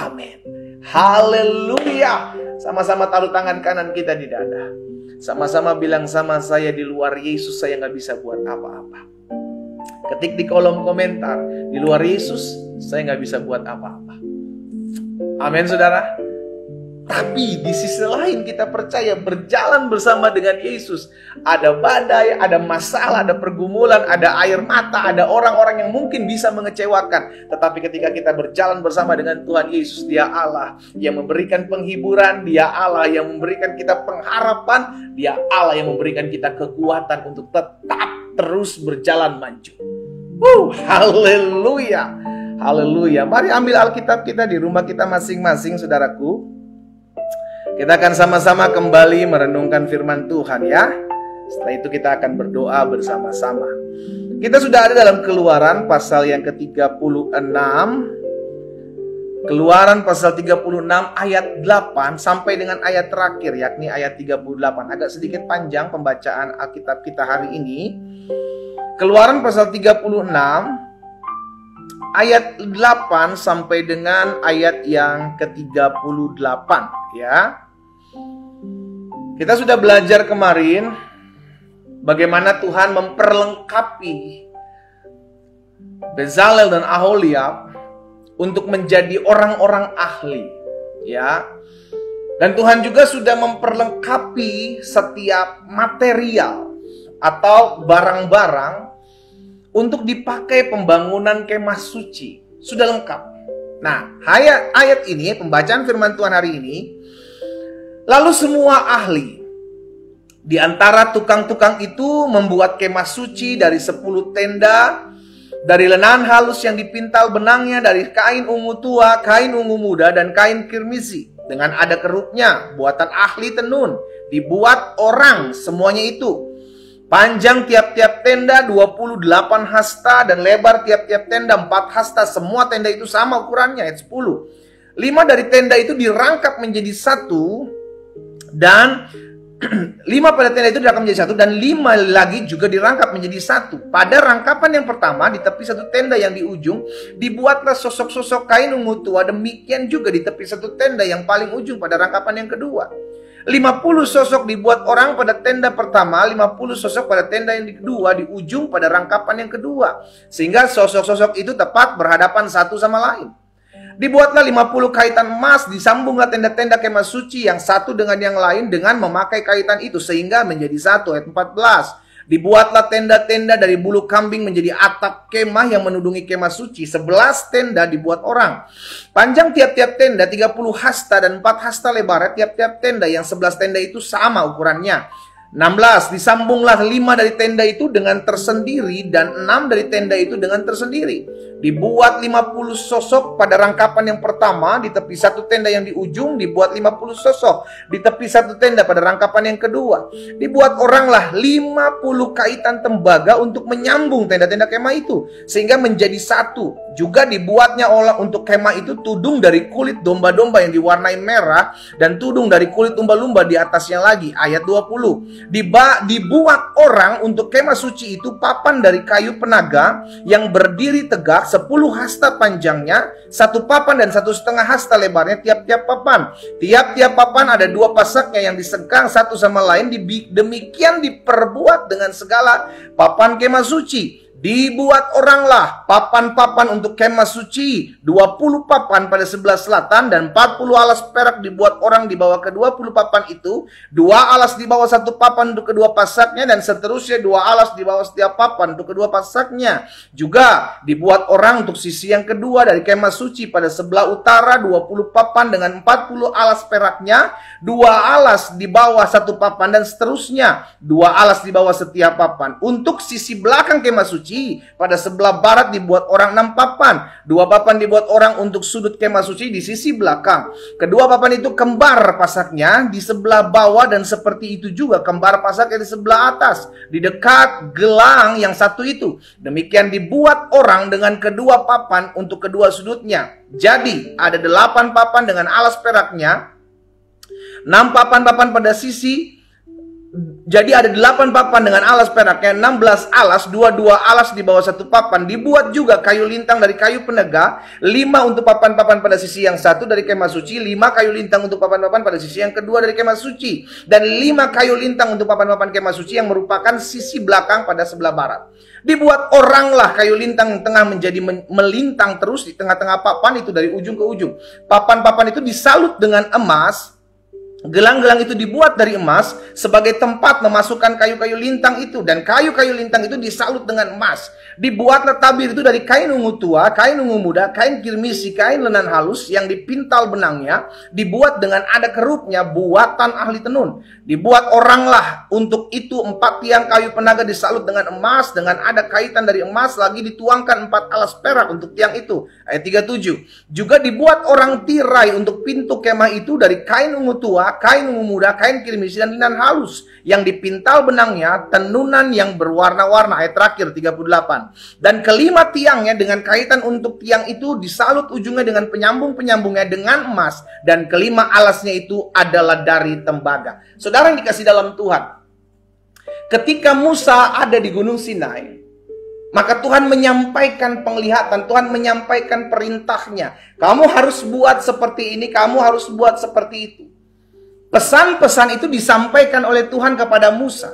Amin. Haleluya. Sama-sama taruh tangan kanan kita di dada. Sama-sama bilang sama saya, di luar Yesus saya nggak bisa buat apa-apa. Ketik di kolom komentar, di luar Yesus saya nggak bisa buat apa-apa. Amin saudara. Tapi di sisi lain kita percaya berjalan bersama dengan Yesus. Ada badai, ada masalah, ada pergumulan, ada air mata, ada orang-orang yang mungkin bisa mengecewakan. Tetapi ketika kita berjalan bersama dengan Tuhan Yesus, Dia Allah yang memberikan penghiburan, Dia Allah yang memberikan kita pengharapan, Dia Allah yang memberikan kita kekuatan untuk tetap terus berjalan maju. Haleluya. Haleluya. Mari ambil Alkitab kita di rumah kita masing-masing, saudaraku. Kita akan sama-sama kembali merenungkan firman Tuhan ya. Setelah itu kita akan berdoa bersama-sama. Kita sudah ada dalam Keluaran pasal yang ke-36. Keluaran pasal 36 ayat 8 sampai dengan ayat terakhir, yakni ayat 38. Agak sedikit panjang pembacaan Alkitab kita hari ini. Keluaran pasal 36 ayat 8 sampai dengan ayat yang ke-38 ya. Kita sudah belajar kemarin bagaimana Tuhan memperlengkapi Bezalel dan Aholiab untuk menjadi orang-orang ahli, ya. Dan Tuhan juga sudah memperlengkapi setiap material atau barang-barang untuk dipakai pembangunan kemah suci. Sudah lengkap. Nah, ayat ini, pembacaan firman Tuhan hari ini, lalu semua ahli di antara tukang-tukang itu membuat kemah suci dari 10 tenda, dari lenan halus yang dipintal benangnya, dari kain ungu tua, kain ungu muda, dan kain kirmisi. Dengan ada kerupnya, buatan ahli tenun, dibuat orang semuanya itu. Panjang tiap-tiap tenda 28 hasta dan lebar tiap-tiap tenda 4 hasta. Semua tenda itu sama ukurannya, ayat 10. 5 dari tenda itu dirangkap menjadi satu. Dan 5 pada tenda itu dirangkap menjadi satu, dan 5 lagi juga dirangkap menjadi satu. Pada rangkapan yang pertama, di tepi satu tenda yang di ujung, dibuatlah sosok-sosok kain ungu tua. Demikian juga di tepi satu tenda yang paling ujung pada rangkapan yang kedua. 50 sosok dibuat orang pada tenda pertama, 50 sosok pada tenda yang kedua, di ujung pada rangkapan yang kedua. Sehingga sosok-sosok itu tepat berhadapan satu sama lain. Dibuatlah 50 kaitan emas, disambunglah tenda-tenda kemah suci yang satu dengan yang lain dengan memakai kaitan itu sehingga menjadi satu. Ayat 14. Dibuatlah tenda-tenda dari bulu kambing menjadi atap kemah yang menudungi kemah suci. 11 tenda dibuat orang. Panjang tiap-tiap tenda 30 hasta dan 4 hasta lebar tiap-tiap tenda, yang 11 tenda itu sama ukurannya. 16. Disambunglah 5 dari tenda itu dengan tersendiri dan 6 dari tenda itu dengan tersendiri. Dibuat 50 sosok pada rangkapan yang pertama. Di tepi satu tenda yang di ujung dibuat 50 sosok. Di tepi satu tenda pada rangkapan yang kedua. Dibuat oranglah 50 kaitan tembaga untuk menyambung tenda-tenda kemah itu sehingga menjadi satu. Juga dibuatnya untuk kemah itu tudung dari kulit domba-domba yang diwarnai merah dan tudung dari kulit lumba-lumba di atasnya lagi. Ayat 20. Dibuat orang untuk kemah suci itu papan dari kayu penaga yang berdiri tegak, 10 hasta panjangnya, 1 papan dan 1,5 hasta lebarnya tiap-tiap papan. Tiap-tiap papan ada 2 pasaknya yang disengkang satu sama lain. Demikian diperbuat dengan segala papan kemah suci. Dibuat oranglah papan-papan untuk kemah suci, 20 papan pada sebelah selatan, dan 40 alas perak dibuat orang di bawah ke-20 papan itu, 2 alas di bawah 1 papan untuk kedua pasaknya, dan seterusnya 2 alas di bawah setiap papan untuk kedua pasaknya. Juga dibuat orang untuk sisi yang kedua dari kemah suci pada sebelah utara, 20 papan dengan 40 alas peraknya, 2 alas di bawah 1 papan, dan seterusnya 2 alas di bawah setiap papan. Untuk sisi belakang kemah suci pada sebelah barat dibuat orang 6 papan. 2 papan dibuat orang untuk sudut kemah suci di sisi belakang. Kedua papan itu kembar pasaknya di sebelah bawah, dan seperti itu juga kembar pasaknya di sebelah atas di dekat gelang yang satu itu. Demikian dibuat orang dengan kedua papan untuk kedua sudutnya. Jadi ada 8 papan dengan alas peraknya, 6 papan-papan pada sisi Jadi ada 8 papan dengan alas peraknya, 16 alas, 22 alas di bawah satu papan. Dibuat juga kayu lintang dari kayu penegak, 5 untuk papan-papan pada sisi yang satu dari kemah suci, 5 kayu lintang untuk papan-papan pada sisi yang kedua dari kemah suci, dan 5 kayu lintang untuk papan-papan kemah suci yang merupakan sisi belakang pada sebelah barat. Dibuat oranglah kayu lintang yang tengah menjadi melintang terus di tengah-tengah papan itu dari ujung ke ujung. Papan-papan itu disalut dengan emas. Gelang-gelang itu dibuat dari emas sebagai tempat memasukkan kayu-kayu lintang itu. Dan kayu-kayu lintang itu disalut dengan emas. Dibuatlah tabir itu dari kain ungu tua, kain ungu muda, kain kirmisi, kain lenan halus yang dipintal benangnya. Dibuat dengan ada kerupnya, buatan ahli tenun. Dibuat oranglah untuk itu 4 tiang kayu penaga disalut dengan emas. Dengan ada kaitan dari emas lagi dituangkan 4 alas perak untuk tiang itu. Ayat 37. Juga dibuat orang tirai untuk pintu kemah itu dari kain ungu tua, kain ungu muda, kain kirmisi, dan linan halus yang dipintal benangnya, tenunan yang berwarna-warna. Ayat terakhir 38. Dan kelima tiangnya dengan kaitan untuk tiang itu disalut ujungnya dengan penyambung-penyambungnya dengan emas, dan kelima alasnya itu adalah dari tembaga. Saudara yang dikasih dalam Tuhan, ketika Musa ada di Gunung Sinai, maka Tuhan menyampaikan penglihatan, Tuhan menyampaikan perintahnya. Kamu harus buat seperti ini, kamu harus buat seperti itu. Pesan-pesan itu disampaikan oleh Tuhan kepada Musa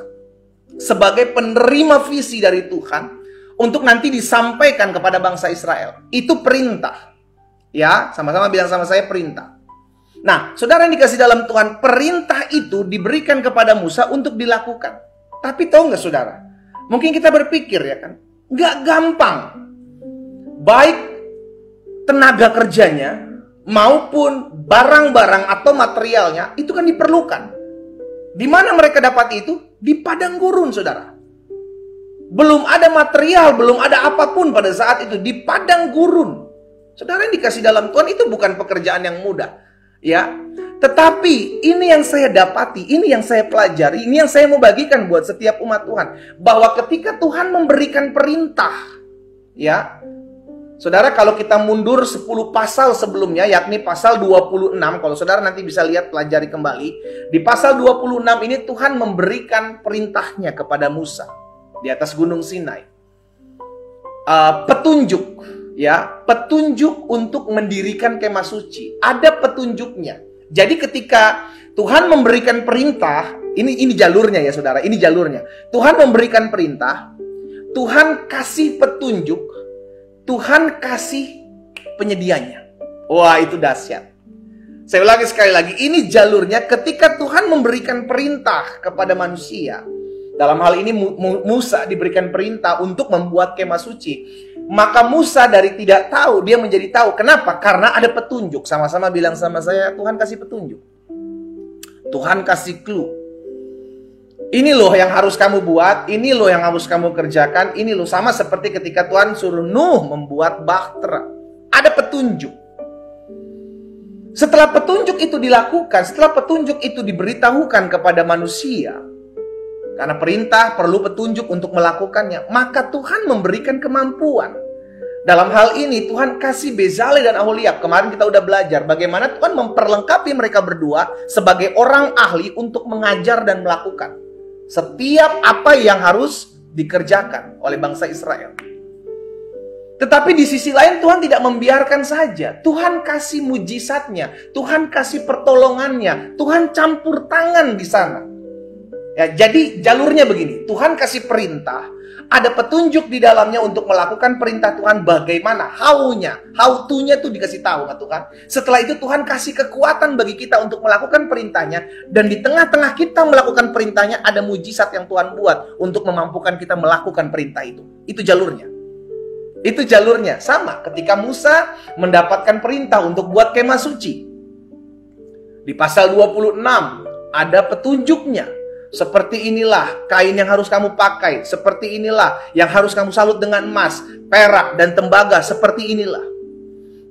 sebagai penerima visi dari Tuhan untuk nanti disampaikan kepada bangsa Israel. Itu perintah. Ya, sama-sama bilang sama saya perintah. Nah, saudara yang dikasih dalam Tuhan, perintah itu diberikan kepada Musa untuk dilakukan. Tapi tahu nggak saudara? Mungkin kita berpikir ya kan, nggak gampang. Baik tenaga kerjanya maupun barang-barang atau materialnya itu kan diperlukan. Di mana mereka dapat itu? Di padang gurun, saudara. Belum ada material, belum ada apapun pada saat itu di padang gurun. Saudara yang dikasih dalam Tuhan, itu bukan pekerjaan yang mudah, ya. Tetapi ini yang saya dapati, ini yang saya pelajari, ini yang saya mau bagikan buat setiap umat Tuhan, bahwa ketika Tuhan memberikan perintah, ya. Saudara, kalau kita mundur 10 pasal sebelumnya, yakni pasal 26, kalau saudara nanti bisa lihat, pelajari kembali. Di pasal 26 ini Tuhan memberikan perintahnya kepada Musa di atas Gunung Sinai. Petunjuk, ya, petunjuk untuk mendirikan kemah suci. Ada petunjuknya. Jadi ketika Tuhan memberikan perintah, ini jalurnya ya saudara, ini jalurnya. Tuhan memberikan perintah, Tuhan kasih petunjuk, Tuhan kasih penyedianya. Wah, itu dahsyat. Saya ulangi sekali lagi, ini jalurnya ketika Tuhan memberikan perintah kepada manusia. Dalam hal ini Musa diberikan perintah untuk membuat kemah suci. Maka Musa dari tidak tahu, dia menjadi tahu. Kenapa? Karena ada petunjuk. Sama-sama bilang sama saya, Tuhan kasih petunjuk. Tuhan kasih clue. Ini loh yang harus kamu buat, ini loh yang harus kamu kerjakan, ini loh. Sama seperti ketika Tuhan suruh Nuh membuat bahtera. Ada petunjuk. Setelah petunjuk itu dilakukan, setelah petunjuk itu diberitahukan kepada manusia, karena perintah perlu petunjuk untuk melakukannya, maka Tuhan memberikan kemampuan. Dalam hal ini Tuhan kasih Bezalel dan Aholiab. Kemarin kita udah belajar bagaimana Tuhan memperlengkapi mereka berdua sebagai orang ahli untuk mengajar dan melakukan setiap apa yang harus dikerjakan oleh bangsa Israel. Tetapi di sisi lain Tuhan tidak membiarkan saja. Tuhan kasih mujizatnya, Tuhan kasih pertolongannya, Tuhan campur tangan di sana. Ya, jadi jalurnya begini, Tuhan kasih perintah, ada petunjuk di dalamnya untuk melakukan perintah Tuhan bagaimana, how-nya, how to-nya tuh dikasih tahu kan Tuhan. Setelah itu Tuhan kasih kekuatan bagi kita untuk melakukan perintahnya, dan di tengah-tengah kita melakukan perintahnya ada mujizat yang Tuhan buat untuk memampukan kita melakukan perintah itu. Itu jalurnya. Itu jalurnya. Sama ketika Musa mendapatkan perintah untuk buat kemah suci. Di pasal 26 ada petunjuknya. Seperti inilah kain yang harus kamu pakai. Seperti inilah yang harus kamu salut dengan emas, perak, dan tembaga. Seperti inilah.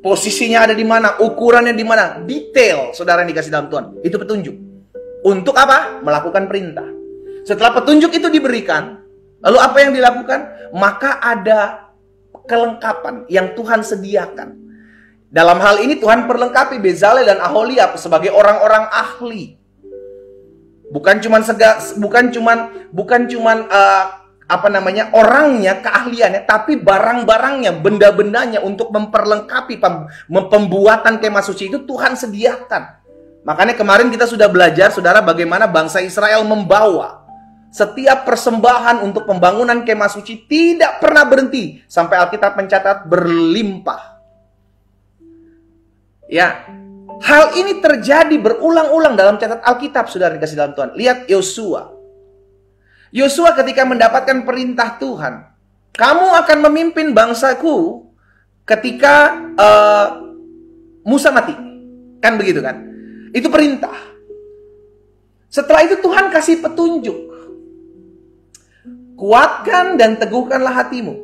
Posisinya ada di mana, ukurannya di mana, detail saudara yang dikasih dalam Tuhan. Itu petunjuk. Untuk apa? Melakukan perintah. Setelah petunjuk itu diberikan, lalu apa yang dilakukan? Maka ada kelengkapan yang Tuhan sediakan. Dalam hal ini Tuhan perlengkapi Bezalel dan Aholiab sebagai orang-orang ahli. Bukan cuman orangnya, keahliannya, tapi barang-barangnya, benda-bendanya untuk memperlengkapi pembuatan kemah suci itu Tuhan sediakan. Makanya kemarin kita sudah belajar, saudara, bagaimana bangsa Israel membawa setiap persembahan untuk pembangunan kemah suci tidak pernah berhenti sampai Alkitab mencatat berlimpah. Ya, hal ini terjadi berulang-ulang dalam catatan Alkitab, saudara dikasih dalam Tuhan. Lihat Yosua. Yosua ketika mendapatkan perintah Tuhan, kamu akan memimpin bangsaku ketika Musa mati. Kan begitu kan? Itu perintah. Setelah itu Tuhan kasih petunjuk. Kuatkan dan teguhkanlah hatimu.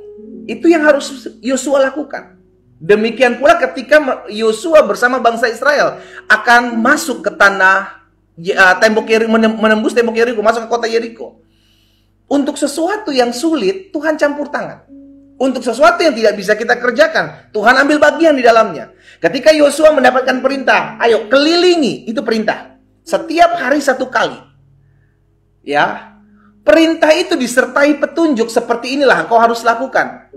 Itu yang harus Yosua lakukan. Demikian pula ketika Yosua bersama bangsa Israel akan masuk ke tanah tembok Yeriko, menembus tembok Yeriko, masuk ke kota Yeriko. Untuk sesuatu yang sulit, Tuhan campur tangan. Untuk sesuatu yang tidak bisa kita kerjakan, Tuhan ambil bagian di dalamnya. Ketika Yosua mendapatkan perintah, ayo kelilingi, itu perintah. Setiap hari 1 kali. Ya, perintah itu disertai petunjuk seperti inilah kau harus lakukan.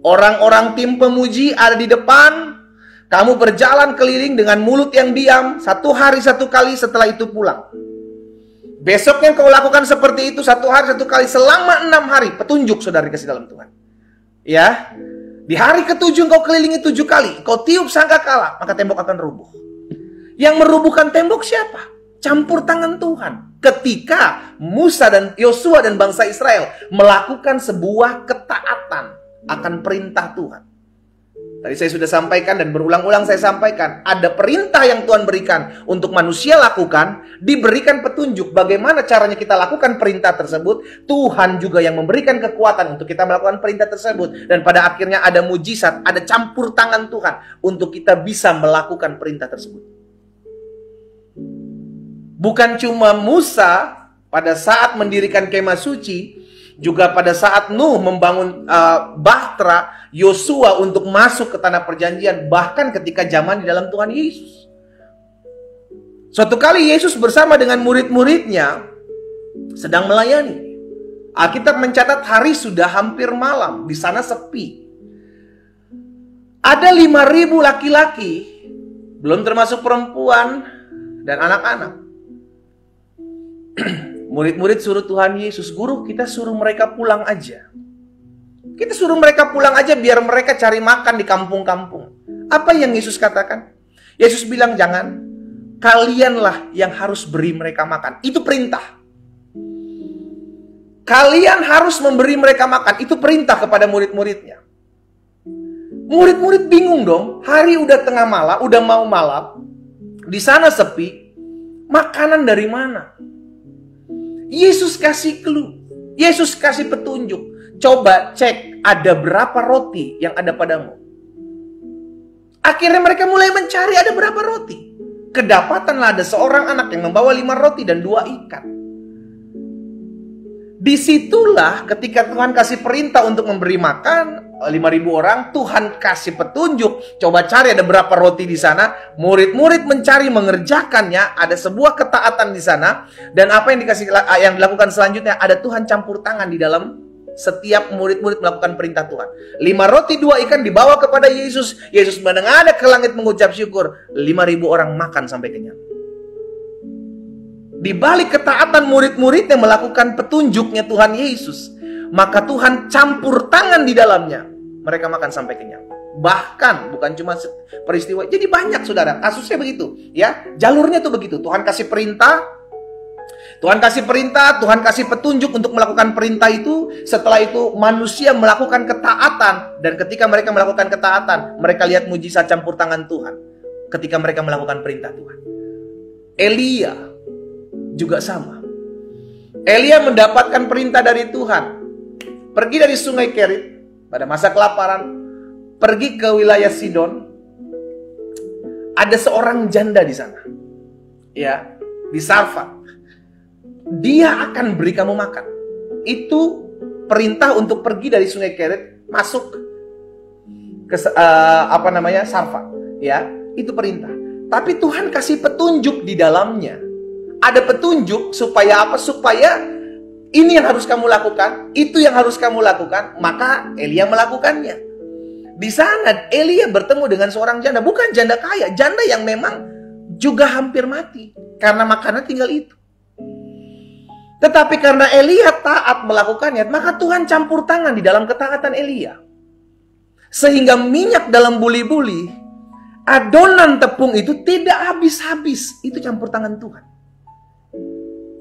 Orang-orang tim pemuji ada di depan, kamu berjalan keliling dengan mulut yang diam, 1 hari 1 kali, setelah itu pulang. Besoknya kau lakukan seperti itu 1 hari 1 kali selama 6 hari. Petunjuk, saudara dikasih dalam Tuhan. Ya, di hari ke-7 kau kelilingi 7 kali, kau tiup sangkakala, maka tembok akan rubuh. Yang merubuhkan tembok siapa? Campur tangan Tuhan. Ketika Musa dan Yosua dan bangsa Israel melakukan sebuah ketaatan akan perintah Tuhan. Tadi saya sudah sampaikan dan berulang-ulang saya sampaikan, ada perintah yang Tuhan berikan untuk manusia lakukan, diberikan petunjuk bagaimana caranya kita lakukan perintah tersebut. Tuhan juga yang memberikan kekuatan untuk kita melakukan perintah tersebut. Dan pada akhirnya ada mujizat, ada campur tangan Tuhan untuk kita bisa melakukan perintah tersebut. Bukan cuma Musa pada saat mendirikan kemah suci, juga pada saat Nuh membangun bahtera, Yosua untuk masuk ke tanah perjanjian, bahkan ketika zaman di dalam Tuhan Yesus. Suatu kali Yesus bersama dengan murid-muridnya sedang melayani. Alkitab mencatat hari sudah hampir malam, di sana sepi. Ada 5.000 laki-laki, belum termasuk perempuan dan anak-anak. Murid-murid suruh Tuhan Yesus, guru, kita suruh mereka pulang aja. Kita suruh mereka pulang aja biar mereka cari makan di kampung-kampung. Apa yang Yesus katakan? Yesus bilang, jangan. Kalianlah yang harus beri mereka makan. Itu perintah. Kalian harus memberi mereka makan. Itu perintah kepada murid-muridnya. Murid-murid bingung dong. Hari udah tengah malam, udah mau malam. Di sana sepi. Makanan dari mana? Yesus kasih clue. Yesus kasih petunjuk. Coba cek ada berapa roti yang ada padamu. Akhirnya mereka mulai mencari ada berapa roti. Kedapatanlah ada seorang anak yang membawa 5 roti dan 2 ikan. Disitulah ketika Tuhan kasih perintah untuk memberi makan 5.000 orang, Tuhan kasih petunjuk. Coba cari ada berapa roti di sana. Murid-murid mencari, mengerjakannya. Ada sebuah ketaatan di sana. Dan apa yang dilakukan selanjutnya? Ada Tuhan campur tangan di dalam setiap murid-murid melakukan perintah Tuhan. 5 roti 2 ikan dibawa kepada Yesus. Yesus menengadah ke langit mengucap syukur. 5.000 orang makan sampai kenyang. Di balik ketaatan murid-murid yang melakukan petunjuknya Tuhan Yesus, maka Tuhan campur tangan di dalamnya. Mereka makan sampai kenyang. Bahkan bukan cuma peristiwa. Jadi banyak, saudara, kasusnya begitu. Ya, jalurnya tuh begitu. Tuhan kasih perintah, Tuhan kasih petunjuk untuk melakukan perintah itu. Setelah itu manusia melakukan ketaatan. Dan ketika mereka melakukan ketaatan, mereka lihat mujizat campur tangan Tuhan. Ketika mereka melakukan perintah Tuhan. Elia juga sama. Elia mendapatkan perintah dari Tuhan. Pergi dari sungai Kerit pada masa kelaparan. Pergi ke wilayah Sidon. Ada seorang janda di sana. Ya, di Sarfat. Dia akan beri kamu makan. Itu perintah untuk pergi dari sungai Kerit masuk ke Sarfat. Ya, itu perintah. Tapi Tuhan kasih petunjuk di dalamnya. Ada petunjuk supaya apa? Supaya ini yang harus kamu lakukan, itu yang harus kamu lakukan. Maka Elia melakukannya. Di sana Elia bertemu dengan seorang janda, bukan janda kaya, janda yang memang juga hampir mati karena makanan tinggal itu. Tetapi karena Elia taat melakukannya, maka Tuhan campur tangan di dalam ketaatan Elia. Sehingga minyak dalam buli-buli, adonan tepung itu tidak habis-habis. Itu campur tangan Tuhan.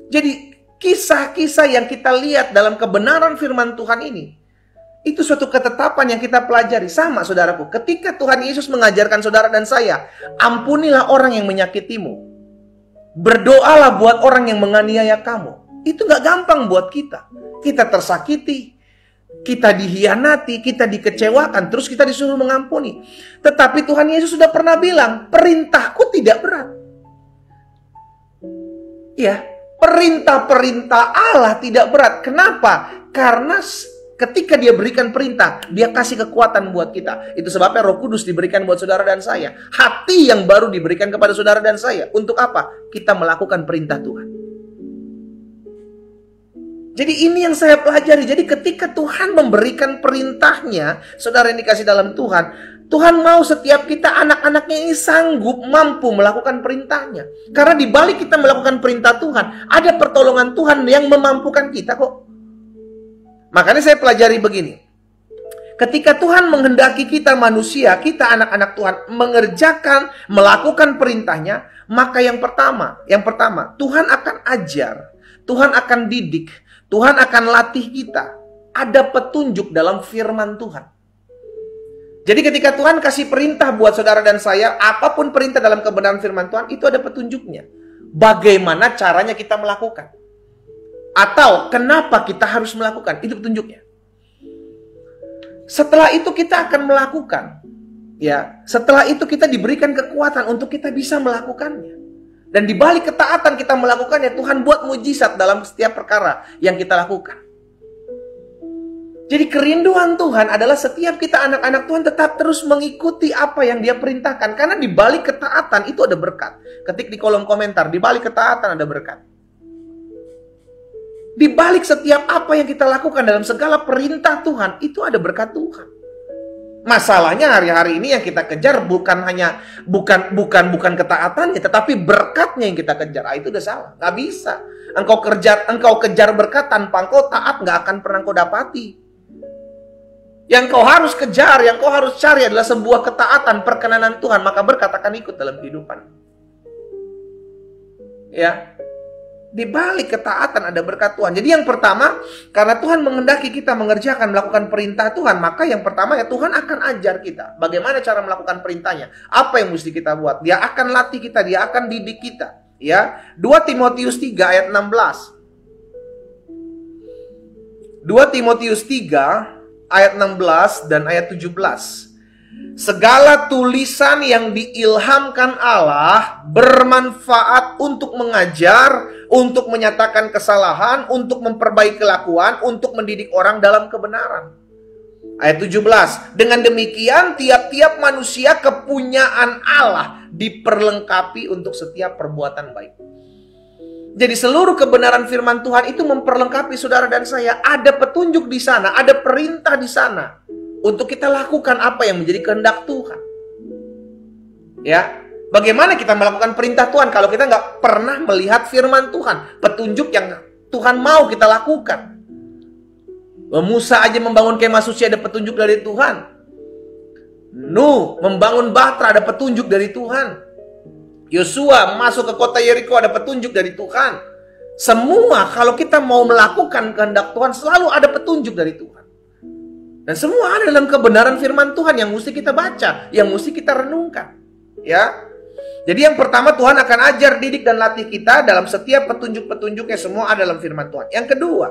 Jadi kisah-kisah yang kita lihat dalam kebenaran firman Tuhan ini, itu suatu ketetapan yang kita pelajari. Sama saudaraku, ketika Tuhan Yesus mengajarkan saudara dan saya, ampunilah orang yang menyakitimu, berdoalah buat orang yang menganiaya kamu. Itu gak gampang buat kita. Kita tersakiti, kita dihianati, kita dikecewakan, terus kita disuruh mengampuni. Tetapi Tuhan Yesus sudah pernah bilang, perintahku tidak berat. Ya, perintah-perintah Allah tidak berat. Kenapa? Karena ketika dia berikan perintah, dia kasih kekuatan buat kita. Itu sebabnya Roh Kudus diberikan buat saudara dan saya. Hati yang baru diberikan kepada saudara dan saya. Untuk apa? Kita melakukan perintah Tuhan. Jadi ini yang saya pelajari. Jadi ketika Tuhan memberikan perintahnya, saudara yang dikasih dalam Tuhan, Tuhan mau setiap kita, anak-anaknya ini sanggup, mampu melakukan perintahnya. Karena di balik kita melakukan perintah Tuhan, ada pertolongan Tuhan yang memampukan kita kok. Makanya saya pelajari begini. Ketika Tuhan menghendaki kita manusia, kita anak-anak Tuhan, mengerjakan, melakukan perintahnya, maka yang pertama, Tuhan akan ajar, Tuhan akan didik, Tuhan akan latih kita. Ada petunjuk dalam firman Tuhan. Jadi ketika Tuhan kasih perintah buat saudara dan saya, apapun perintah dalam kebenaran firman Tuhan, itu ada petunjuknya. Bagaimana caranya kita melakukan. Atau kenapa kita harus melakukan, itu petunjuknya. Setelah itu kita akan melakukan. Ya, setelah itu kita diberikan kekuatan untuk kita bisa melakukannya. Dan di balik ketaatan kita melakukannya, Tuhan buat mujizat dalam setiap perkara yang kita lakukan. Jadi kerinduan Tuhan adalah setiap kita anak-anak Tuhan tetap terus mengikuti apa yang Dia perintahkan. Karena di balik ketaatan itu ada berkat. Ketik di kolom komentar, di balik ketaatan ada berkat. Di balik setiap apa yang kita lakukan dalam segala perintah Tuhan, itu ada berkat Tuhan. Masalahnya hari-hari ini yang kita kejar bukan ketaatannya, tetapi berkatnya yang kita kejar. Itu udah salah, nggak bisa. Engkau kejar berkat tanpa engkau taat, nggak akan pernah engkau dapati. Yang kau harus kejar, yang kau harus cari adalah sebuah ketaatan, perkenanan Tuhan, maka berkat akan ikut dalam kehidupan. Ya, di balik ketaatan ada berkat Tuhan. Jadi yang pertama, karena Tuhan menghendaki kita mengerjakan, melakukan perintah Tuhan, maka yang pertama ya Tuhan akan ajar kita bagaimana cara melakukan perintahnya, apa yang mesti kita buat. Dia akan latih kita, Dia akan didik kita. Ya, 2 Timotius 3 ayat 16. 2 Timotius 3 ayat 16 dan ayat 17. Segala tulisan yang diilhamkan Allah bermanfaat untuk mengajar, untuk menyatakan kesalahan, untuk memperbaiki kelakuan, untuk mendidik orang dalam kebenaran. Ayat 17. Dengan demikian tiap-tiap manusia kepunyaan Allah diperlengkapi untuk setiap perbuatan baik. Jadi seluruh kebenaran firman Tuhan itu memperlengkapi saudara dan saya. Ada petunjuk di sana, ada perintah di sana untuk kita lakukan apa yang menjadi kehendak Tuhan. Ya, bagaimana kita melakukan perintah Tuhan kalau kita nggak pernah melihat firman Tuhan, petunjuk yang Tuhan mau kita lakukan. Musa aja membangun kemah suci ada petunjuk dari Tuhan. Nuh membangun Batra ada petunjuk dari Tuhan. Yosua masuk ke kota Yeriko ada petunjuk dari Tuhan. Semua kalau kita mau melakukan kehendak Tuhan selalu ada petunjuk dari Tuhan. Dan semua ada dalam kebenaran firman Tuhan yang mesti kita baca, yang mesti kita renungkan. Ya. Jadi yang pertama Tuhan akan ajar, didik dan latih kita dalam setiap petunjuk-petunjuknya, semua ada dalam firman Tuhan. Yang kedua,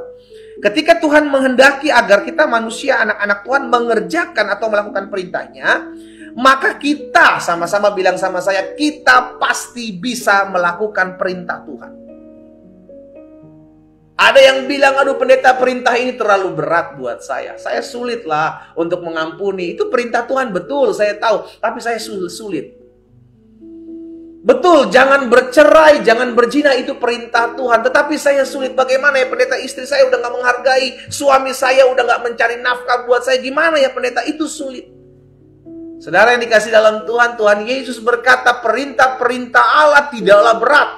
ketika Tuhan menghendaki agar kita manusia anak-anak Tuhan mengerjakan atau melakukan perintahnya, maka kita sama-sama bilang sama saya, kita pasti bisa melakukan perintah Tuhan. Ada yang bilang, aduh pendeta perintah ini terlalu berat buat saya. Saya sulit lah untuk mengampuni. Itu perintah Tuhan betul, saya tahu. Tapi saya sulit. Betul, jangan bercerai, jangan berzina, itu perintah Tuhan. Tetapi saya sulit, bagaimana ya pendeta, istri saya udah gak menghargai, suami saya udah gak mencari nafkah buat saya, gimana ya pendeta, itu sulit. Saudara yang dikasih dalam Tuhan, Tuhan Yesus berkata perintah-perintah Allah tidaklah berat.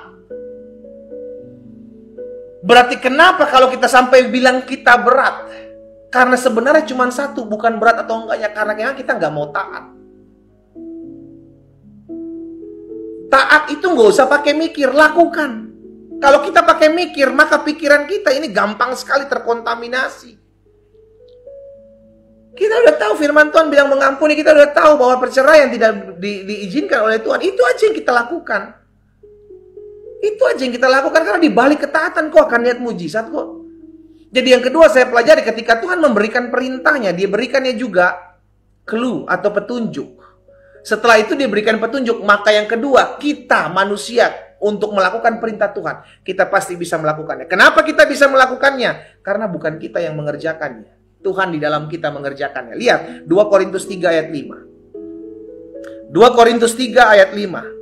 Berarti kenapa kalau kita sampai bilang kita berat? Karena sebenarnya cuma satu, bukan berat atau enggaknya, karena kita nggak mau taat. Taat itu nggak usah pakai mikir, lakukan. Kalau kita pakai mikir, maka pikiran kita ini gampang sekali terkontaminasi. Kita udah tahu firman Tuhan bilang mengampuni, kita udah tahu bahwa perceraian tidak diizinkan oleh Tuhan. Itu aja yang kita lakukan. Itu aja yang kita lakukan, karena di balik ketaatan kok akan lihat mujizat kok. Jadi yang kedua saya pelajari, ketika Tuhan memberikan perintahnya, dia berikannya juga clue atau petunjuk. Setelah itu dia berikan petunjuk, maka yang kedua, kita manusia untuk melakukan perintah Tuhan, kita pasti bisa melakukannya. Kenapa kita bisa melakukannya? Karena bukan kita yang mengerjakannya, Tuhan di dalam kita mengerjakannya. Lihat 2 Korintus 3 ayat 5. 2 Korintus 3 ayat 5.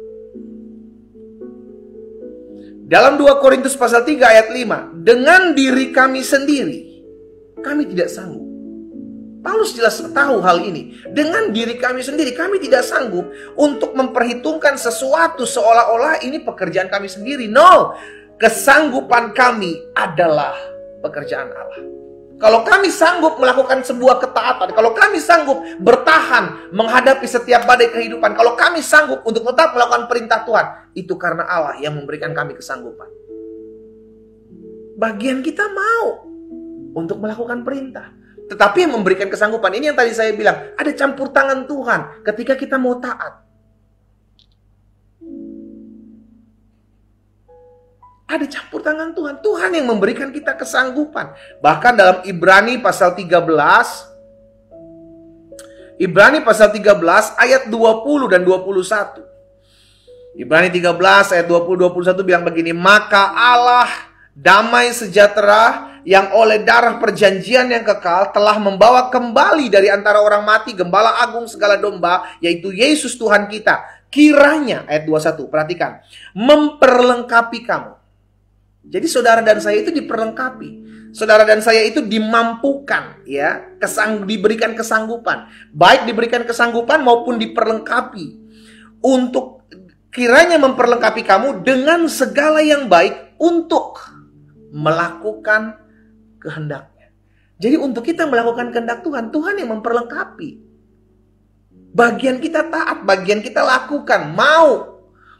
Dalam 2 Korintus pasal 3 ayat 5, dengan diri kami sendiri, kami tidak sanggup. Paulus jelas tahu hal ini. Dengan diri kami sendiri, kami tidak sanggup untuk memperhitungkan sesuatu seolah-olah ini pekerjaan kami sendiri. No, kesanggupan kami adalah pekerjaan Allah. Kalau kami sanggup melakukan sebuah ketaatan, kalau kami sanggup bertahan menghadapi setiap badai kehidupan, kalau kami sanggup untuk tetap melakukan perintah Tuhan, itu karena Allah yang memberikan kami kesanggupan. Bagian kita mau untuk melakukan perintah, tetapi yang memberikan kesanggupan, ini yang tadi saya bilang, ada campur tangan Tuhan ketika kita mau taat. Ada campur tangan Tuhan. Tuhan yang memberikan kita kesanggupan. Bahkan dalam Ibrani pasal 13, Ibrani pasal 13 ayat 20 dan 21. Ibrani 13 ayat 20-21 bilang begini, maka Allah damai sejahtera yang oleh darah perjanjian yang kekal telah membawa kembali dari antara orang mati gembala agung segala domba, yaitu Yesus Tuhan kita. Kiranya, ayat 21, perhatikan, memperlengkapi kamu. Jadi saudara dan saya itu diperlengkapi. Saudara dan saya itu dimampukan, ya, diberikan kesanggupan. Baik diberikan kesanggupan maupun diperlengkapi. Untuk kiranya memperlengkapi kamu dengan segala yang baik untuk melakukan kehendaknya. Jadi untuk kita melakukan kehendak Tuhan, Tuhan yang memperlengkapi. Bagian kita taat, bagian kita lakukan, mau.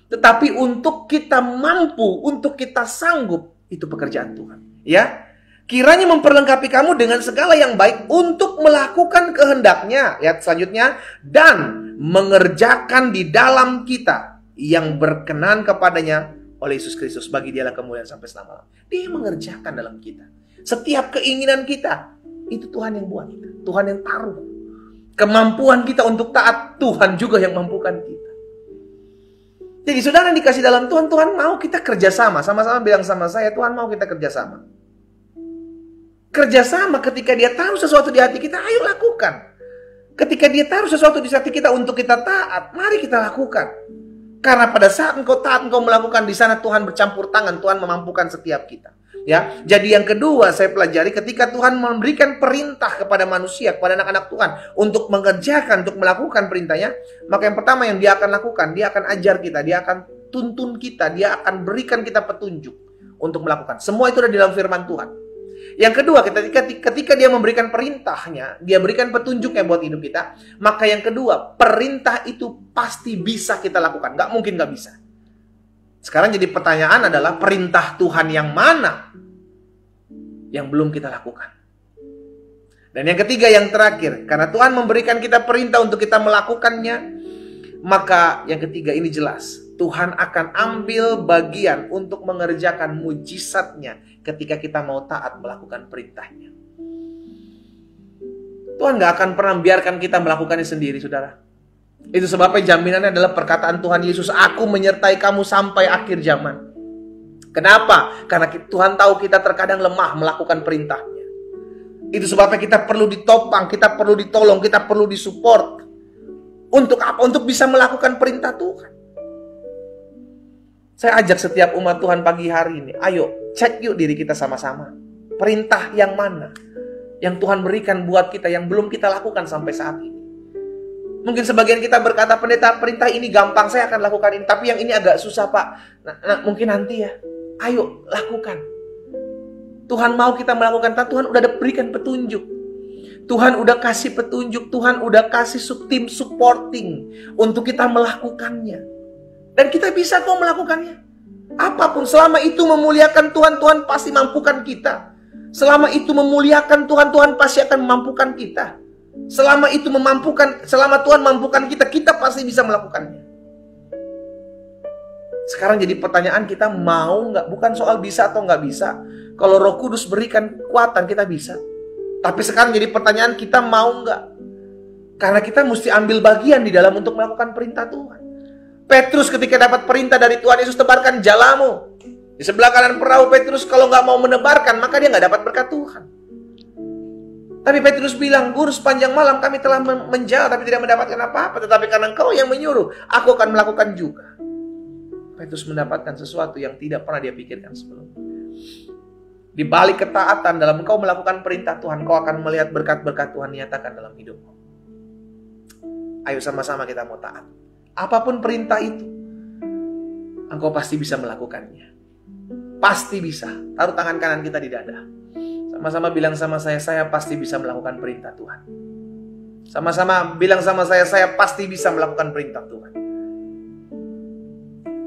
Tetapi untuk kita mampu, untuk kita sanggup, itu pekerjaan Tuhan. Ya, kiranya memperlengkapi kamu dengan segala yang baik untuk melakukan kehendaknya. Ayat selanjutnya, dan mengerjakan di dalam kita yang berkenan kepadanya oleh Yesus Kristus, bagi Dialah kemuliaan sampai selama-lamanya. Dia mengerjakan dalam kita. Setiap keinginan kita, itu Tuhan yang buat. Tuhan yang taruh. Kemampuan kita untuk taat, Tuhan juga yang mampukan kita. Jadi saudara yang dikasih dalam Tuhan, Tuhan mau kita kerjasama. Sama-sama bilang sama saya, Tuhan mau kita kerjasama. Kerjasama ketika Dia taruh sesuatu di hati kita, ayo lakukan. Ketika Dia taruh sesuatu di hati kita untuk kita taat, mari kita lakukan. Karena pada saat engkau taat, engkau melakukan, di sana Tuhan bercampur tangan, Tuhan memampukan setiap kita. Ya, jadi yang kedua saya pelajari, ketika Tuhan memberikan perintah kepada manusia, kepada anak-anak Tuhan untuk mengerjakan, untuk melakukan perintahnya, maka yang pertama yang Dia akan lakukan, Dia akan ajar kita, Dia akan tuntun kita, Dia akan berikan kita petunjuk untuk melakukan. Semua itu ada di dalam firman Tuhan. Yang kedua, ketika Dia memberikan perintahnya, Dia berikan petunjuknya buat hidup kita, maka yang kedua, perintah itu pasti bisa kita lakukan. Nggak mungkin nggak bisa. Sekarang jadi pertanyaan adalah, perintah Tuhan yang mana yang belum kita lakukan? Dan yang ketiga, yang terakhir, karena Tuhan memberikan kita perintah untuk kita melakukannya, maka yang ketiga ini jelas, Tuhan akan ambil bagian untuk mengerjakan mujizatnya ketika kita mau taat melakukan perintahnya. Tuhan gak akan pernah biarkan kita melakukannya sendiri, saudara. Itu sebabnya jaminannya adalah perkataan Tuhan Yesus, aku menyertai kamu sampai akhir zaman. Kenapa? Karena Tuhan tahu kita terkadang lemah melakukan perintahnya. Itu sebabnya kita perlu ditopang, kita perlu ditolong, kita perlu disupport. Untuk apa? Untuk bisa melakukan perintah Tuhan. Saya ajak setiap umat Tuhan pagi hari ini, ayo cek yuk diri kita sama-sama. Perintah yang mana yang Tuhan berikan buat kita yang belum kita lakukan sampai saat ini. Mungkin sebagian kita berkata, pendeta, perintah ini gampang, saya akan lakukan ini. Tapi yang ini agak susah, Pak. Mungkin nanti ya. Ayo, lakukan. Tuhan mau kita melakukan. Tuhan udah berikan petunjuk. Tuhan udah kasih petunjuk. Tuhan udah kasih tim supporting untuk kita melakukannya. Dan kita bisa kok melakukannya. Apapun, selama itu memuliakan Tuhan, Tuhan pasti mampukan kita. Selama itu memuliakan Tuhan, Tuhan pasti akan memampukan kita. Selama Tuhan mampukan kita, kita pasti bisa melakukannya. Sekarang jadi pertanyaan kita, mau nggak? Bukan soal bisa atau nggak bisa. Kalau Roh Kudus berikan kekuatan, kita bisa. Tapi sekarang jadi pertanyaan kita, mau nggak? Karena kita mesti ambil bagian di dalam untuk melakukan perintah Tuhan. Petrus ketika dapat perintah dari Tuhan Yesus, tebarkan jalamu. Di sebelah kanan perahu Petrus kalau nggak mau menebarkan, maka dia nggak dapat berkat Tuhan. Tapi Petrus bilang, Guru, sepanjang malam kami telah menjala tapi tidak mendapatkan apa-apa. Tetapi karena Engkau yang menyuruh, aku akan melakukan juga. Petrus mendapatkan sesuatu yang tidak pernah dia pikirkan sebelumnya. Di balik ketaatan dalam engkau melakukan perintah Tuhan, kau akan melihat berkat-berkat Tuhan nyatakan dalam hidupmu. Ayo sama-sama kita mau taat. Apapun perintah itu, engkau pasti bisa melakukannya. Pasti bisa. Taruh tangan kanan kita di dada. Sama-sama bilang sama saya pasti bisa melakukan perintah Tuhan. Sama-sama bilang sama saya pasti bisa melakukan perintah Tuhan.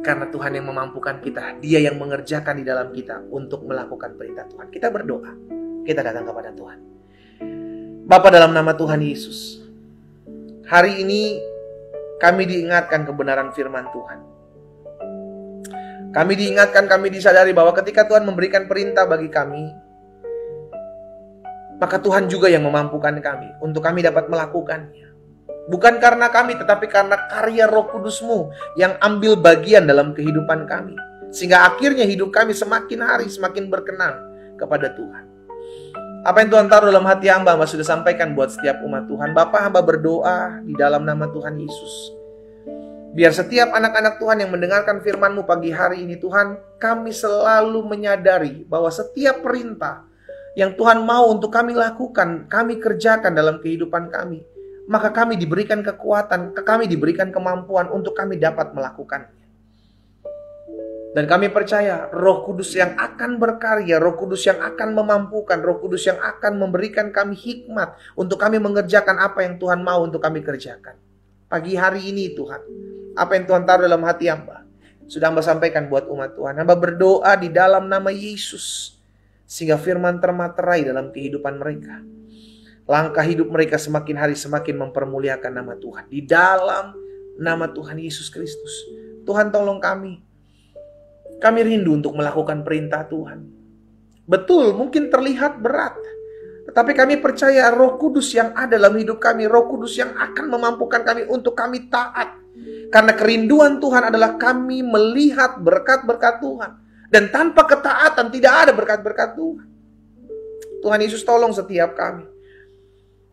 Karena Tuhan yang memampukan kita, Dia yang mengerjakan di dalam kita untuk melakukan perintah Tuhan. Kita berdoa, kita datang kepada Tuhan. Bapa, dalam nama Tuhan Yesus, hari ini kami diingatkan kebenaran firman Tuhan. Kami diingatkan, kami disadari bahwa ketika Tuhan memberikan perintah bagi kami, maka Tuhan juga yang memampukan kami untuk kami dapat melakukannya. Bukan karena kami, tetapi karena karya Roh Kudus-Mu yang ambil bagian dalam kehidupan kami. Sehingga akhirnya hidup kami semakin hari semakin berkenan kepada Tuhan. Apa yang Tuhan taruh dalam hati hamba sudah sampaikan buat setiap umat Tuhan. Bapa, hamba berdoa di dalam nama Tuhan Yesus. Biar setiap anak-anak Tuhan yang mendengarkan firman-Mu pagi hari ini, Tuhan, kami selalu menyadari bahwa setiap perintah yang Tuhan mau untuk kami lakukan, kami kerjakan dalam kehidupan kami, maka kami diberikan kekuatan, kami diberikan kemampuan untuk kami dapat melakukannya. Dan kami percaya Roh Kudus yang akan berkarya, Roh Kudus yang akan memampukan, Roh Kudus yang akan memberikan kami hikmat untuk kami mengerjakan apa yang Tuhan mau untuk kami kerjakan. Pagi hari ini Tuhan, apa yang Tuhan taruh dalam hati hamba, sudah hamba sampaikan buat umat Tuhan. Hamba berdoa di dalam nama Yesus, sehingga firman termaterai dalam kehidupan mereka. Langkah hidup mereka semakin hari semakin mempermuliakan nama Tuhan. Di dalam nama Tuhan Yesus Kristus. Tuhan, tolong kami. Kami rindu untuk melakukan perintah Tuhan. Betul, mungkin terlihat berat. Tetapi kami percaya Roh Kudus yang ada dalam hidup kami, Roh Kudus yang akan memampukan kami untuk kami taat. Karena kerinduan Tuhan adalah kami melihat berkat-berkat Tuhan. Dan tanpa ketaatan tidak ada berkat-berkat Tuhan. Tuhan Yesus, tolong setiap kami.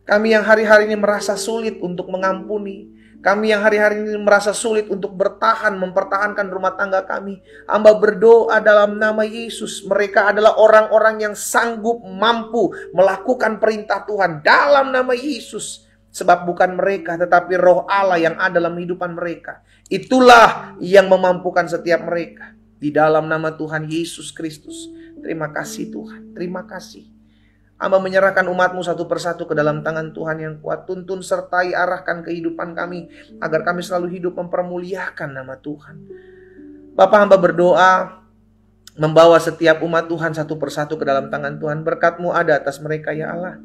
Kami yang hari-hari ini merasa sulit untuk mengampuni. Kami yang hari-hari ini merasa sulit untuk bertahan, mempertahankan rumah tangga kami. Hamba berdoa dalam nama Yesus. Mereka adalah orang-orang yang sanggup, mampu melakukan perintah Tuhan dalam nama Yesus. Sebab bukan mereka, tetapi Roh Allah yang ada dalam kehidupan mereka. Itulah yang memampukan setiap mereka. Di dalam nama Tuhan Yesus Kristus. Terima kasih Tuhan. Terima kasih. Hamba menyerahkan umat-Mu satu persatu ke dalam tangan Tuhan yang kuat. Tuntun sertai arahkan kehidupan kami. Agar kami selalu hidup mempermuliakan nama Tuhan. Bapa, hamba berdoa. Membawa setiap umat Tuhan satu persatu ke dalam tangan Tuhan. Berkat-Mu ada atas mereka ya Allah.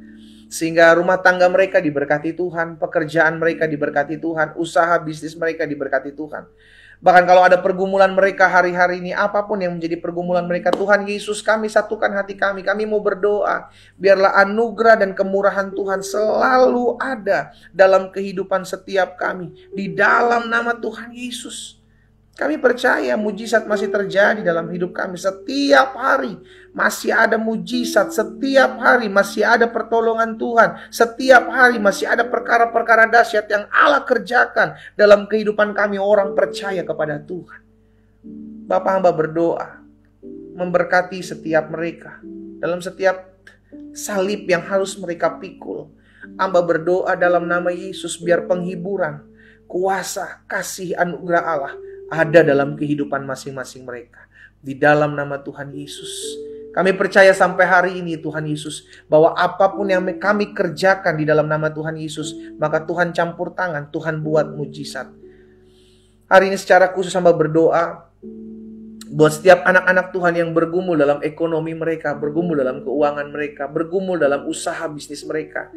Sehingga rumah tangga mereka diberkati Tuhan. Pekerjaan mereka diberkati Tuhan. Usaha bisnis mereka diberkati Tuhan. Bahkan kalau ada pergumulan mereka hari-hari ini, apapun yang menjadi pergumulan mereka, Tuhan Yesus, kami satukan hati kami. Kami mau berdoa, biarlah anugerah dan kemurahan Tuhan selalu ada dalam kehidupan setiap kami. Di dalam nama Tuhan Yesus. Kami percaya mujizat masih terjadi dalam hidup kami. Setiap hari masih ada mujizat. Setiap hari masih ada pertolongan Tuhan. Setiap hari masih ada perkara-perkara dahsyat yang Allah kerjakan dalam kehidupan kami. Orang percaya kepada Tuhan. Bapa, hamba berdoa memberkati setiap mereka dalam setiap salib yang harus mereka pikul. Hamba berdoa dalam nama Yesus biar penghiburan, kuasa, kasih, anugerah Allah ada dalam kehidupan masing-masing mereka. Di dalam nama Tuhan Yesus, kami percaya sampai hari ini Tuhan Yesus, bahwa apapun yang kami kerjakan di dalam nama Tuhan Yesus, maka Tuhan campur tangan, Tuhan buat mujizat. Hari ini secara khusus hamba berdoa buat setiap anak-anak Tuhan yang bergumul dalam ekonomi mereka, bergumul dalam keuangan mereka, bergumul dalam usaha bisnis mereka.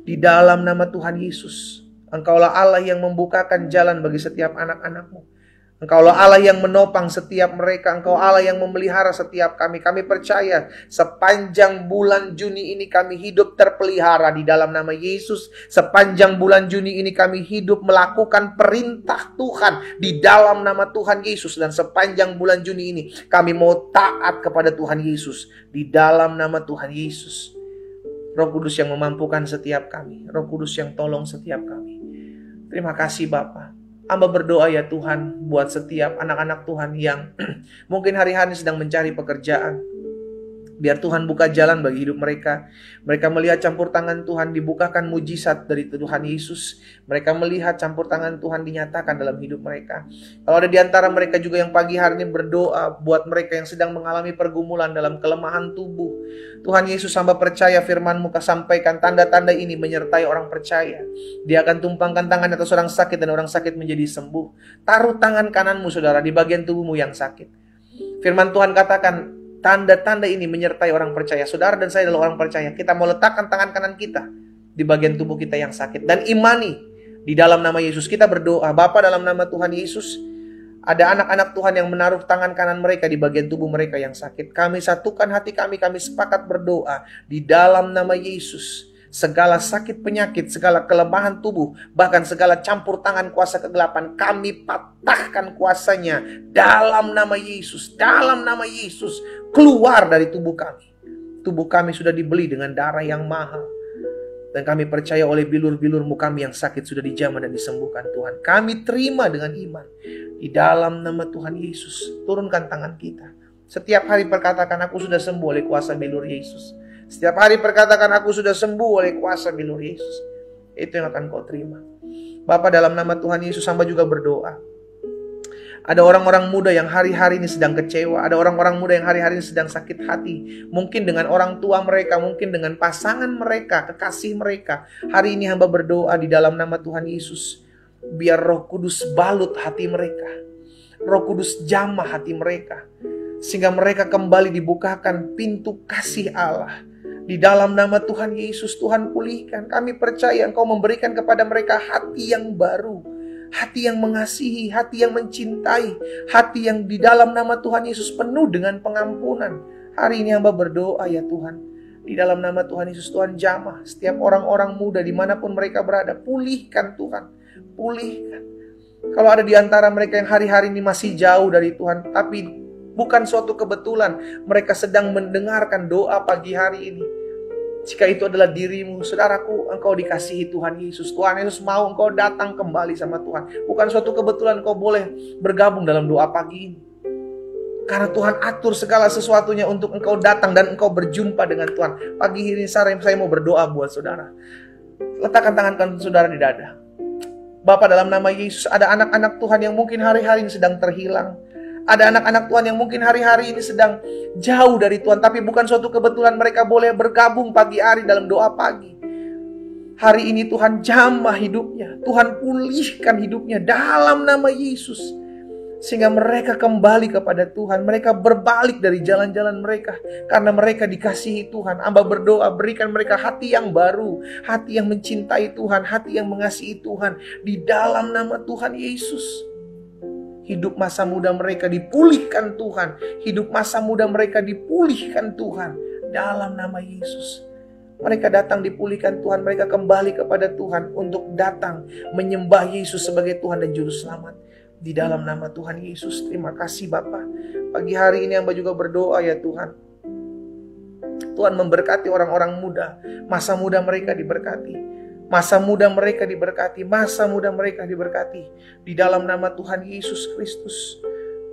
Di dalam nama Tuhan Yesus, Engkaulah Allah yang membukakan jalan bagi setiap anak-anak-Mu. Engkaulah Allah yang menopang setiap mereka. Engkau Allah yang memelihara setiap kami. Kami percaya sepanjang bulan Juni ini kami hidup terpelihara di dalam nama Yesus. Sepanjang bulan Juni ini kami hidup melakukan perintah Tuhan di dalam nama Tuhan Yesus. Dan sepanjang bulan Juni ini kami mau taat kepada Tuhan Yesus di dalam nama Tuhan Yesus. Roh Kudus yang memampukan setiap kami. Roh Kudus yang tolong setiap kami. Terima kasih Bapa. Hamba berdoa ya Tuhan buat setiap anak-anak Tuhan yang mungkin hari-hari sedang mencari pekerjaan. Biar Tuhan buka jalan bagi hidup mereka. Mereka melihat campur tangan Tuhan, dibukakan mujizat dari Tuhan Yesus. Mereka melihat campur tangan Tuhan dinyatakan dalam hidup mereka. Kalau ada di antara mereka juga yang pagi hari ini berdoa buat mereka yang sedang mengalami pergumulan dalam kelemahan tubuh. Tuhan Yesus, hamba percaya firman-Mu sampaikan tanda-tanda ini menyertai orang percaya. Dia akan tumpangkan tangan atas orang sakit dan orang sakit menjadi sembuh. Taruh tangan kananmu saudara di bagian tubuhmu yang sakit. Firman Tuhan katakan, tanda-tanda ini menyertai orang percaya. Saudara dan saya adalah orang percaya. Kita mau letakkan tangan kanan kita di bagian tubuh kita yang sakit. Dan imani di dalam nama Yesus. Kita berdoa, Bapa, dalam nama Tuhan Yesus, ada anak-anak Tuhan yang menaruh tangan kanan mereka di bagian tubuh mereka yang sakit. Kami satukan hati kami sepakat berdoa di dalam nama Yesus. Segala sakit penyakit, segala kelemahan tubuh, bahkan segala campur tangan kuasa kegelapan, kami patahkan kuasanya dalam nama Yesus. Dalam nama Yesus, keluar dari tubuh kami. Tubuh kami sudah dibeli dengan darah yang mahal. Dan kami percaya oleh bilur-bilur-Mu kami yang sakit sudah dijamah dan disembuhkan Tuhan. Kami terima dengan iman. Di dalam nama Tuhan Yesus, turunkan tangan kita. Setiap hari perkatakan, aku sudah sembuh oleh kuasa bilur Yesus. Setiap hari perkatakan, aku sudah sembuh oleh kuasa bilur Yesus. Itu yang akan kau terima. Bapa, dalam nama Tuhan Yesus, hamba juga berdoa. Ada orang-orang muda yang hari-hari ini sedang kecewa. Ada orang-orang muda yang hari-hari ini sedang sakit hati. Mungkin dengan orang tua mereka, mungkin dengan pasangan mereka, kekasih mereka. Hari ini hamba berdoa di dalam nama Tuhan Yesus. Biar Roh Kudus balut hati mereka. Roh Kudus jamah hati mereka. Sehingga mereka kembali dibukakan pintu kasih Allah. Di dalam nama Tuhan Yesus, Tuhan pulihkan. Kami percaya Engkau memberikan kepada mereka hati yang baru. Hati yang mengasihi, hati yang mencintai. Hati yang di dalam nama Tuhan Yesus penuh dengan pengampunan. Hari ini hamba berdoa ya Tuhan. Di dalam nama Tuhan Yesus, Tuhan jamah setiap orang-orang muda dimanapun mereka berada. Pulihkan Tuhan, pulihkan. Kalau ada di antara mereka yang hari-hari ini masih jauh dari Tuhan, tapi bukan suatu kebetulan mereka sedang mendengarkan doa pagi hari ini. Jika itu adalah dirimu, saudaraku, engkau dikasihi Tuhan Yesus. Tuhan Yesus mau engkau datang kembali sama Tuhan. Bukan suatu kebetulan engkau boleh bergabung dalam doa pagi ini. Karena Tuhan atur segala sesuatunya untuk engkau datang dan engkau berjumpa dengan Tuhan. Pagi ini saya mau berdoa buat saudara. Letakkan tangan kanan saudara di dada. Bapa, dalam nama Yesus, ada anak-anak Tuhan yang mungkin hari-hari ini sedang terhilang. Ada anak-anak Tuhan yang mungkin hari-hari ini sedang jauh dari Tuhan. Tapi bukan suatu kebetulan mereka boleh bergabung pagi hari dalam doa pagi. Hari ini Tuhan jamah hidupnya. Tuhan pulihkan hidupnya dalam nama Yesus. Sehingga mereka kembali kepada Tuhan. Mereka berbalik dari jalan-jalan mereka. Karena mereka dikasihi Tuhan. Hamba berdoa, berikan mereka hati yang baru. Hati yang mencintai Tuhan. Hati yang mengasihi Tuhan. Di dalam nama Tuhan Yesus. Hidup masa muda mereka dipulihkan Tuhan. Hidup masa muda mereka dipulihkan Tuhan. Dalam nama Yesus. Mereka datang dipulihkan Tuhan. Mereka kembali kepada Tuhan untuk datang menyembah Yesus sebagai Tuhan dan Juru Selamat. Di dalam nama Tuhan Yesus. Terima kasih Bapa. Pagi hari ini hamba juga berdoa ya Tuhan. Tuhan memberkati orang-orang muda. Masa muda mereka diberkati. Masa muda mereka diberkati. Masa muda mereka diberkati. Di dalam nama Tuhan Yesus Kristus.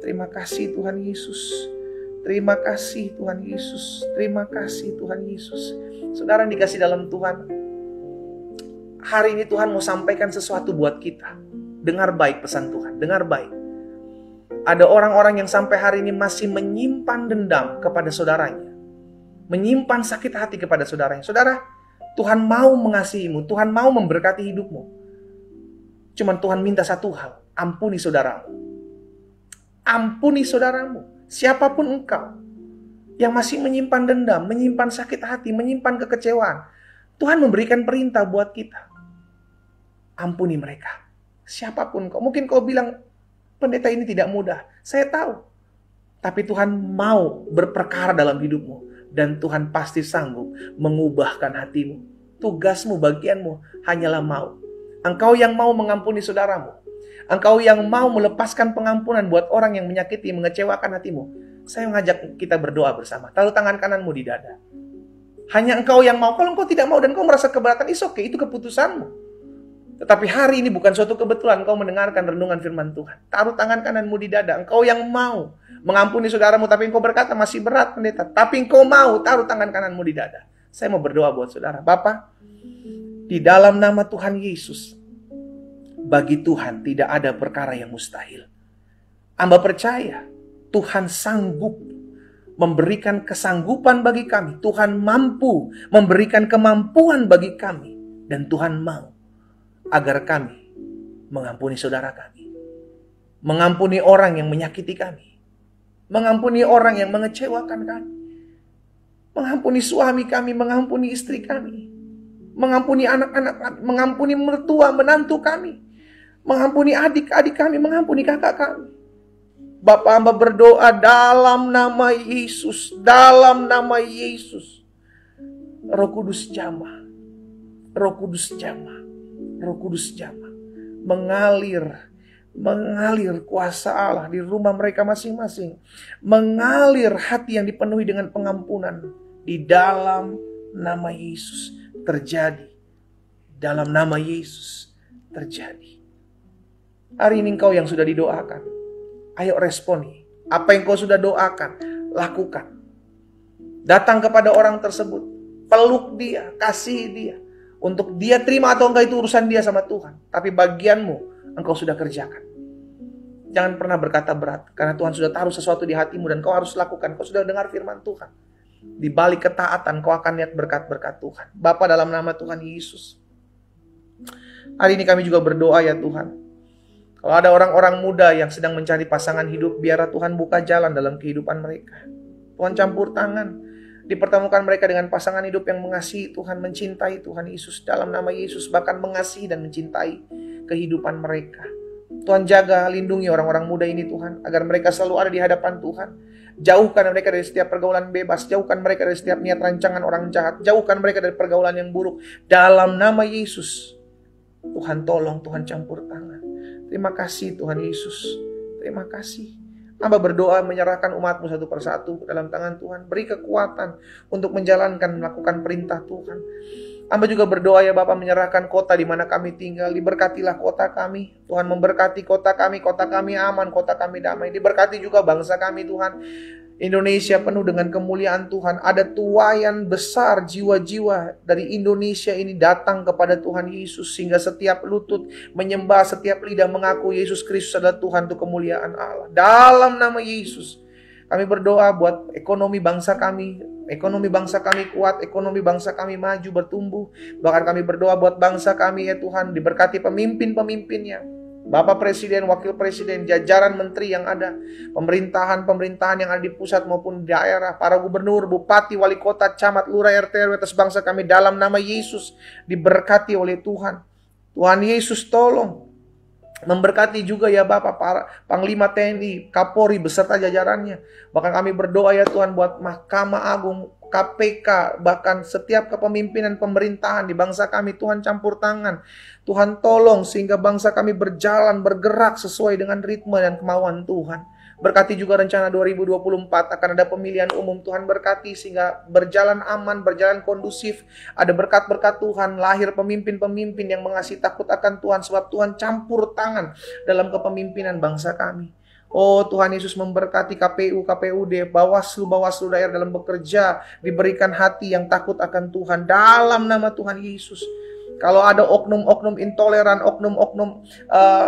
Terima kasih Tuhan Yesus. Terima kasih Tuhan Yesus. Terima kasih Tuhan Yesus. Saudara yang dikasih dalam Tuhan, hari ini Tuhan mau sampaikan sesuatu buat kita. Dengar baik pesan Tuhan, dengar baik. Ada orang-orang yang sampai hari ini masih menyimpan dendam kepada saudaranya. Menyimpan sakit hati kepada saudaranya. Saudara, Tuhan mau mengasihimu, Tuhan mau memberkati hidupmu. Cuman Tuhan minta satu hal, ampuni saudaramu. Ampuni saudaramu. Siapapun engkau yang masih menyimpan dendam, menyimpan sakit hati, menyimpan kekecewaan, Tuhan memberikan perintah buat kita. Ampuni mereka. Siapapun kau. Mungkin kau bilang, pendeta ini tidak mudah. Saya tahu. Tapi Tuhan mau berperkara dalam hidupmu. Dan Tuhan pasti sanggup mengubahkan hatimu. Tugasmu, bagianmu hanyalah mau. Engkau yang mau mengampuni saudaramu. Engkau yang mau melepaskan pengampunan buat orang yang menyakiti, mengecewakan hatimu. Saya mengajak kita berdoa bersama. Taruh tangan kananmu di dada. Hanya engkau yang mau. Kalau engkau tidak mau dan engkau merasa keberatan, it's okay, itu keputusanmu. Tetapi hari ini bukan suatu kebetulan engkau mendengarkan renungan firman Tuhan. Taruh tangan kananmu di dada. Engkau yang mau mengampuni saudaramu, tapi engkau berkata masih berat pendeta. Tapi engkau mau, taruh tangan kananmu di dada. Saya mau berdoa buat saudara. Bapa, di dalam nama Tuhan Yesus, bagi Tuhan tidak ada perkara yang mustahil. Hamba percaya Tuhan sanggup memberikan kesanggupan bagi kami. Tuhan mampu memberikan kemampuan bagi kami. Dan Tuhan mau agar kami mengampuni saudara kami. Mengampuni orang yang menyakiti kami. Mengampuni orang yang mengecewakan kami. Mengampuni suami kami, mengampuni istri kami. Mengampuni anak-anak kami, mengampuni mertua, menantu kami. Mengampuni adik-adik kami, mengampuni kakak kami. Bapa, hamba berdoa dalam nama Yesus. Dalam nama Yesus. Roh Kudus jamah. Roh Kudus jamah. Roh Kudus jamah. Mengalir kuasa Allah di rumah mereka masing-masing. Mengalir hati yang dipenuhi dengan pengampunan. Di dalam nama Yesus terjadi. Dalam nama Yesus terjadi. Hari ini engkau yang sudah didoakan, ayo responi. Apa yang kau sudah doakan, lakukan. Datang kepada orang tersebut. Peluk dia, kasih dia. Untuk dia terima atau enggak itu urusan dia sama Tuhan. Tapi bagianmu engkau sudah kerjakan. Jangan pernah berkata berat. Karena Tuhan sudah taruh sesuatu di hatimu dan kau harus lakukan. Kau sudah dengar firman Tuhan. Di balik ketaatan kau akan lihat berkat-berkat Tuhan. Bapa, dalam nama Tuhan Yesus, hari ini kami juga berdoa ya Tuhan. Kalau ada orang-orang muda yang sedang mencari pasangan hidup, biarlah Tuhan buka jalan dalam kehidupan mereka. Tuhan campur tangan. Dipertemukan mereka dengan pasangan hidup yang mengasihi Tuhan, mencintai Tuhan Yesus. Dalam nama Yesus, bahkan mengasihi dan mencintai kehidupan mereka. Tuhan jaga, lindungi orang-orang muda ini Tuhan, agar mereka selalu ada di hadapan Tuhan. Jauhkan mereka dari setiap pergaulan bebas. Jauhkan mereka dari setiap niat rancangan orang jahat. Jauhkan mereka dari pergaulan yang buruk. Dalam nama Yesus, Tuhan tolong, Tuhan campur tangan. Terima kasih Tuhan Yesus. Terima kasih. Hamba berdoa menyerahkan umatmu satu persatu dalam tangan Tuhan. Beri kekuatan untuk menjalankan, melakukan perintah Tuhan. Hamba juga berdoa ya Bapak, menyerahkan kota di mana kami tinggal. Diberkatilah kota kami. Tuhan memberkati kota kami aman, kota kami damai. Diberkati juga bangsa kami Tuhan. Indonesia penuh dengan kemuliaan Tuhan. Ada tuaian besar jiwa-jiwa dari Indonesia ini datang kepada Tuhan Yesus. Sehingga setiap lutut menyembah, setiap lidah mengaku Yesus Kristus adalah Tuhan untuk kemuliaan Allah. Dalam nama Yesus, kami berdoa buat ekonomi bangsa kami. Ekonomi bangsa kami kuat, ekonomi bangsa kami maju, bertumbuh. Bahkan kami berdoa buat bangsa kami ya Tuhan, diberkati pemimpin-pemimpinnya. Bapak Presiden, Wakil Presiden, jajaran menteri yang ada, pemerintahan yang ada di pusat maupun di daerah, para gubernur, bupati, wali kota, camat, lurah, RT, RW atas bangsa kami dalam nama Yesus diberkati oleh Tuhan. Tuhan Yesus tolong memberkati juga ya Bapak para Panglima TNI, Kapolri beserta jajarannya. Bahkan kami berdoa ya Tuhan buat Mahkamah Agung, KPK, bahkan setiap kepemimpinan pemerintahan di bangsa kami. Tuhan campur tangan. Tuhan tolong sehingga bangsa kami berjalan, bergerak sesuai dengan ritme dan kemauan Tuhan. Berkati juga rencana 2024 akan ada pemilihan umum. Tuhan berkati sehingga berjalan aman, berjalan kondusif. Ada berkat-berkat Tuhan, lahir pemimpin-pemimpin yang mengasihi takut akan Tuhan. Sebab Tuhan campur tangan dalam kepemimpinan bangsa kami. Oh Tuhan Yesus, memberkati KPU, KPUD, Bawaslu, Bawaslu daerah dalam bekerja, diberikan hati yang takut akan Tuhan dalam nama Tuhan Yesus. Kalau ada oknum-oknum intoleran, oknum-oknum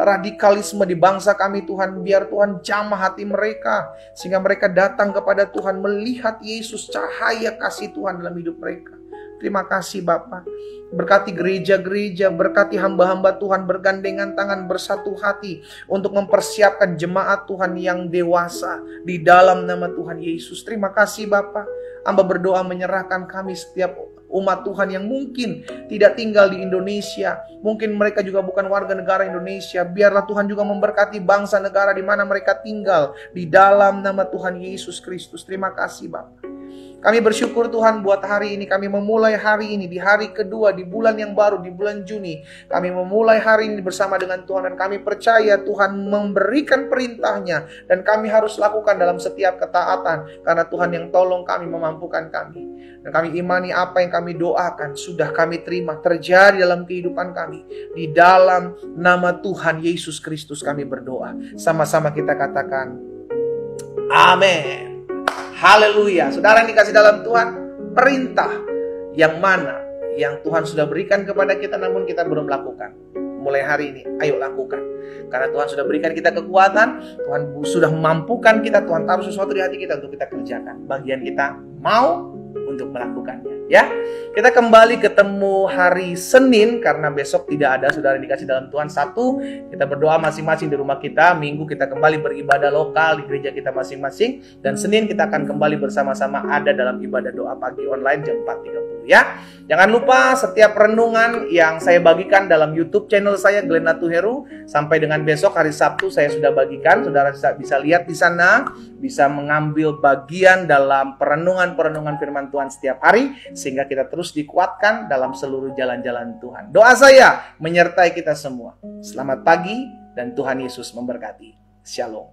radikalisme di bangsa kami, Tuhan, biar Tuhan jamah hati mereka, sehingga mereka datang kepada Tuhan, melihat Yesus, cahaya kasih Tuhan dalam hidup mereka. Terima kasih Bapa. Berkati gereja-gereja, berkati hamba-hamba Tuhan, bergandengan tangan, bersatu hati untuk mempersiapkan jemaat Tuhan yang dewasa di dalam nama Tuhan Yesus. Terima kasih Bapa. Hamba berdoa menyerahkan kami setiap umat Tuhan yang mungkin tidak tinggal di Indonesia, mungkin mereka juga bukan warga negara Indonesia. Biarlah Tuhan juga memberkati bangsa negara di mana mereka tinggal di dalam nama Tuhan Yesus Kristus. Terima kasih Bapa. Kami bersyukur Tuhan buat hari ini. Kami memulai hari ini di hari kedua di bulan yang baru, di bulan Juni. Kami memulai hari ini bersama dengan Tuhan, dan kami percaya Tuhan memberikan perintahnya dan kami harus lakukan dalam setiap ketaatan, karena Tuhan yang tolong kami, memampukan kami. Dan kami imani apa yang kami doakan sudah kami terima terjadi dalam kehidupan kami. Di dalam nama Tuhan Yesus Kristus kami berdoa. Sama-sama kita katakan amin. Haleluya. Saudara yang dikasih dalam Tuhan, perintah yang mana yang Tuhan sudah berikan kepada kita namun kita belum lakukan, mulai hari ini ayo lakukan. Karena Tuhan sudah berikan kita kekuatan, Tuhan sudah memampukan kita, Tuhan taruh sesuatu di hati kita untuk kita kerjakan. Bagian kita mau untuk melakukannya. Ya, kita kembali ketemu hari Senin karena besok tidak ada saudara yang dikasih dalam Tuhan. Sabtu kita berdoa masing-masing di rumah kita. Minggu kita kembali beribadah lokal di gereja kita masing-masing. Dan Senin kita akan kembali bersama-sama ada dalam ibadah doa pagi online jam 4.30 ya. Jangan lupa setiap renungan yang saya bagikan dalam YouTube channel saya Glenn Natuheru, sampai dengan besok hari Sabtu saya sudah bagikan. Saudara bisa lihat di sana, bisa mengambil bagian dalam perenungan-perenungan firman Tuhan setiap hari, sehingga kita terus dikuatkan dalam seluruh jalan-jalan Tuhan. Doa saya menyertai kita semua. Selamat pagi dan Tuhan Yesus memberkati. Shalom.